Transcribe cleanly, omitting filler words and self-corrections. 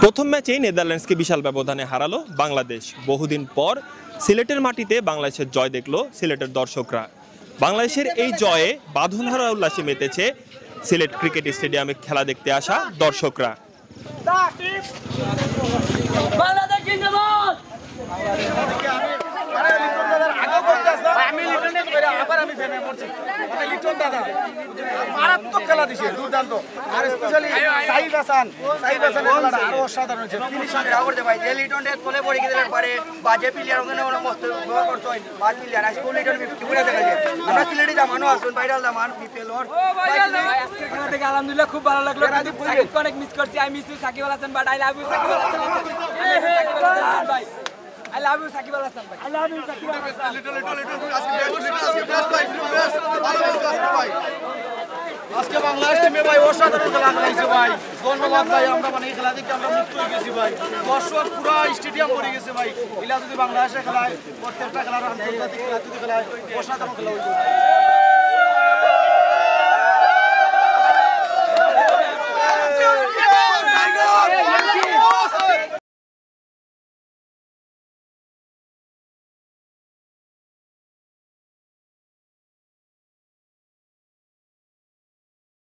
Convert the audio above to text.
প্রথম ম্যাচেই নেদারল্যান্ডসকে বিশাল ব্যবধানে হারালো বাংলাদেশ। বহুদিন পর সিলেটের মাটিতে বাংলাদেশের জয় দেখল সিলেটের দর্শকরা। বাংলাদেশের এই জয়ে বাঁধনহারা উল্লাসে মেতেছে সিলেট ক্রিকেট স্টেডিয়ামে খেলা দেখতে আসা দর্শকরা। মারাত্মক খেলা দিছে, দুর্দান্ত। আর স্পেশালি সাইদ হাসান খেলাটা আরো অসাধারণ হয়েছে। ফিনিশিং রাও করতে ভাই, যে লিটন ডে কোলে পড়ে গেলে পারে বাজে প্লেয়ার ওখানে ওরা মস্ত ব্যবহার করতে হয়। বাজ প্লেয়ার আজকে লিটন 50 করে দেখা যায়। আমরা সিলেটে জামানো আসুন, ভাইরাল জামান বিপিএল ওর আজকে খেলা থেকে আলহামদুলিল্লাহ খুব ভালো লাগলো। সাকিবকে অনেক মিস করছি। I miss you Sakib Al Hasan, but I love you Sakib Al Hasan ভাই। I love you Shakib Al Hasan ভাই। I love you Shakib Al Hasan. আজকে বাংলাদেশ টিমে ভাই অসাধারণ খেলা খেলাইছে ভাই। ধন্যবাদ ভাই, আমরা মানে এই খেলা দেখে আমরা মুক্ত হয়ে গেছি ভাই। দর্শক পুরো স্টেডিয়াম ভরে গেছে ভাই। এলা যদি বাংলাদেশে খেলায়, প্রত্যেকটা খেলার আন্তর্জাতিক খেলা যদি খেলায়, অসাধারণ খেলা হইবে।